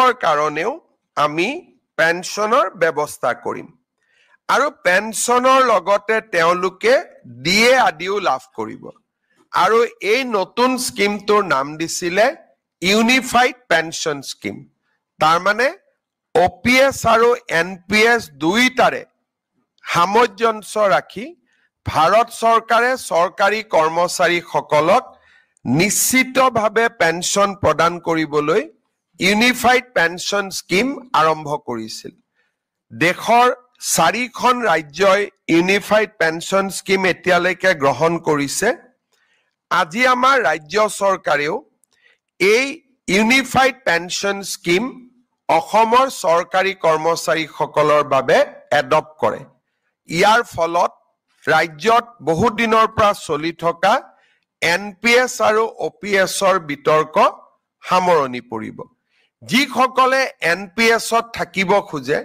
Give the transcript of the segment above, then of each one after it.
তেওঁলোকৰ কাৰণেও আমি পেঞ্চনৰ ব্যৱস্থা কৰিম আৰু পেঞ্চনৰ লগতে তেওঁলোকে ডিএ আদিও লাভ কৰিব আৰু এই নতুন স্কিমটোৰ নাম দিছিলে ইউনিফাইড পেঞ্চন স্কিম তাৰ মানে OPS আৰু NPS দুইটাৰে সামঞ্জস্য ৰাখি ভাৰত চৰকাৰে চৰকাৰী কৰ্মচাৰীসকলক নিশ্চিতভাৱে পেঞ্চন প্ৰদান কৰিবলৈ ইউনিফাইড পেঞ্চন স্কিম আৰম্ভ কৰিছিল দেশৰ 4খন ৰাজ্যই ইউনিফাইড পেঞ্চন স্কিম এতিয়ালৈকে গ্ৰহণ কৰিছে আজি আমাৰ ৰাজ্য চৰকাৰেও এই ইউনিফাইড পেঞ্চন স্কিম অসমৰ চৰকাৰী কৰ্মচাৰীসকলৰ বাবে এডপ্ট কৰে ইয়াৰ ফলত ৰাজ্যত বহু দিনৰ পৰা চলি থকা NPS আৰু OPSৰ বিতৰ্ক সামৰণি পৰিব যিসকলে NPSত থাকিব খোজে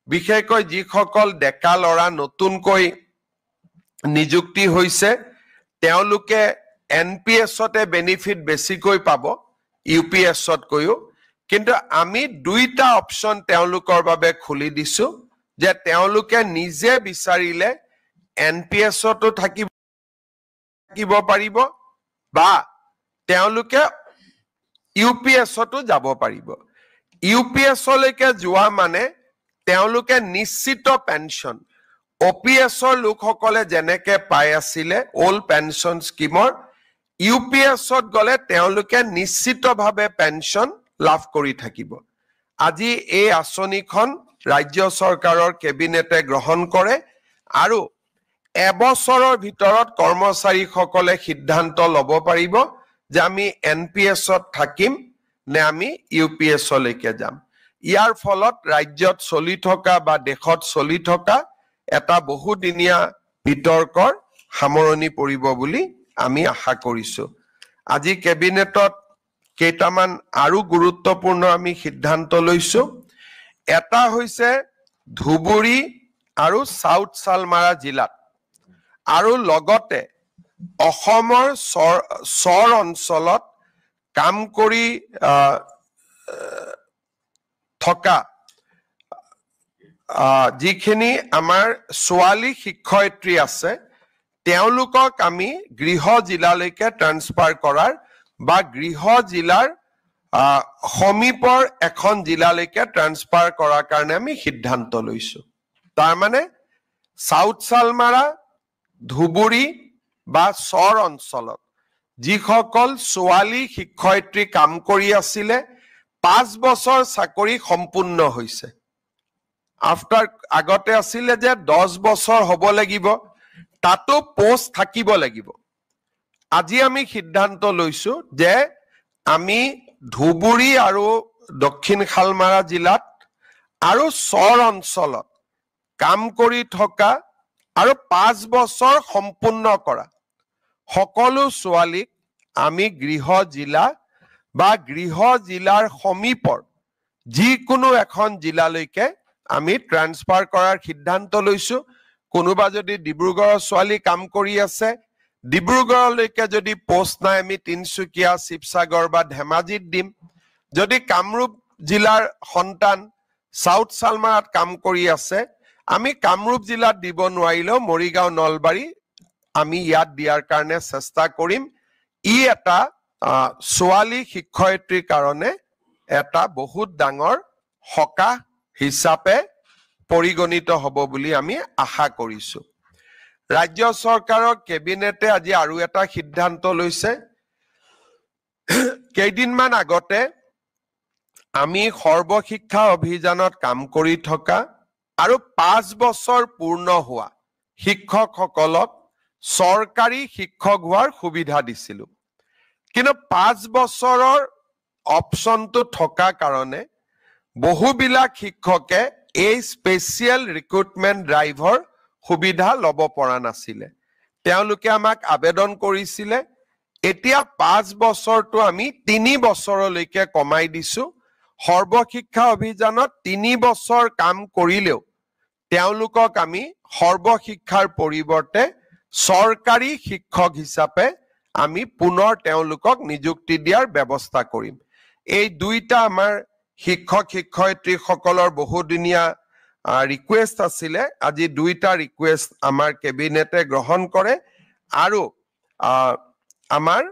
বিশেষকৈ যিসকল ডেকা লৰা নতুনকৈ নিযুক্তি হৈছে তেওঁলোকে NPSতে বেনিফিট বেছিকৈ পাব UPSত কৈও কিন্তু আমি দুইটা অপচন তেওঁলোকৰ বাবে খুলি দিছো যে তেওঁলোকে নিজে বিচাৰিলে NPSতো থাকিব পাৰিব বা তেওঁলোকে UPSতো যাব পাৰিব UPSলৈকে যোৱা মানে তেওঁলোকে নিশ্চিত পেঞ্চন OPSৰ লোকসকলে যেনেকে পাই আছিলে ওল্ড পেঞ্চন স্কিমৰ UPSত গলে তেওঁলোকে নিশ্চিতভাৱে পেঞ্চন লাভ কৰি থাকিব আজি এই আঁচনিখন ৰাজ্য চৰকাৰৰ কেবিনেটে গ্ৰহণ কৰে আৰু এবছৰৰ ভিতৰত কৰ্মচাৰীসকলে সিদ্ধান্ত ল'ব পাৰিব যে আমি NPSত থাকিম নে আমি UPSলৈকে যাম ইয়াৰ ফলত ৰাজ্যত চলি থকা বা দেশত চলি থকা এটা বহুদিনীয়া বিতৰ্কৰ সামৰণি পৰিব বুলি আমি আশা কৰিছো আজি কেবিনেটত কেইটামান আৰু গুৰুত্বপূৰ্ণ আমি সিদ্ধান্ত লৈছো এটা হৈছে ধুবুৰী আৰু সাউথ সালমাৰা জিলাত আৰু লগতে অসমৰ চৰ অঞ্চলত কাম কৰি থকা যিখিনি আমাৰ ছোৱালী শিক্ষয়িত্ৰী আছে তেওঁলোকক আমি গৃহ জিলালৈকে ট্ৰান্সফাৰ কৰাৰ বা গৃহ জিলাৰ সমীপৰ এখন জিলালৈকে ট্ৰান্সফাৰ কৰাৰ কাৰণে আমি সিদ্ধান্ত লৈছো তাৰ মানে সাউথ সালমাৰা ধুবুৰী বা চৰ অঞ্চলত যিসকল ছোৱালী শিক্ষয়িত্ৰী কাম কৰি আছিলে 5 বছৰ চাকৰি সম্পূৰ্ণ হৈছে আফটাৰ আগতে আছিলে যে 10 বছৰ হ'ব লাগিব তাতো পোষ্ট থাকিব লাগিব আজি আমি সিদ্ধান্ত লৈছো যে আমি ধুবুৰী আৰু দক্ষিণ খালমাৰা জিলাত আৰু চৰ অঞ্চলত কাম কৰি থকা আৰু 5 বছৰ সম্পূৰ্ণ কৰা সকলো ছোৱালীক আমি গৃহ জিলা বা গৃহ জিলাৰ সমীপৰ যিকোনো এখন জিলালৈকে আমি ট্ৰান্সফাৰ কৰাৰ সিদ্ধান্ত লৈছো কোনোবা যদি ডিব্ৰুগড়ৰ ছোৱালী কাম কৰি আছে ডিব্ৰুগড়লৈকে যদি পোষ্ট নাই আমি তিনসুকিয়া শিৱসাগৰ বা ধেমাজিত দিম যদি কামৰূপ জিলাৰ সন্তান সাউথ সালমাৰাত কাম কৰি আছে আমি কামৰূপ জিলাত দিব নোৱাৰিলেও মৰিগাঁও নলবাৰী আমি ইয়াত দিয়াৰ কাৰণে চেষ্টা কৰিম ই এটা ছোৱালী শিক্ষয়িত্ৰীৰ কাৰণে এটা বহুত ডাঙৰ সকাহ হিচাপে পৰিগণিত হ'ব বুলি আমি আশা কৰিছো ৰাজ্য চৰকাৰৰ কেবিনেটে আজি আৰু এটা সিদ্ধান্ত লৈছে কেইদিনমান আগতে আমি সৰ্বশিক্ষা অভিযানত কাম কৰি থকা আৰু 5 বছৰ পূৰ্ণ হোৱা শিক্ষকসকলক চৰকাৰী শিক্ষক হোৱাৰ সুবিধা দিছিলো কিন্তু 5 বছৰৰ অপচনটো থকা কাৰণে বহুবিলাক শিক্ষকে এই স্পেচিয়েল ৰিক্ৰুটমেন্ট ড্ৰাইভৰ সুবিধা ল'ব পৰা নাছিলে তেওঁলোকে আমাক আবেদন কৰিছিলে এতিয়া 5 বছৰটো আমি 3 বছৰলৈকে কমাই দিছো সৰ্বশিক্ষা অভিযানত 3 বছৰ কাম কৰিলেও তেওঁলোকক আমি সৰ্বশিক্ষাৰ পৰিৱৰ্তে চৰকাৰী শিক্ষক হিচাপে আমি পুনৰ তেওঁলোকক নিযুক্তি দিয়াৰ ব্যৱস্থা কৰিম এই দুইটা আমাৰ শিক্ষক শিক্ষয়িত্ৰীসকলৰ বহুদিনীয়া ৰিকুৱেষ্ট আছিলে আজি 2টা ৰিকুৱেষ্ট আমাৰ কেবিনেটে গ্ৰহণ কৰে আৰু আমাৰ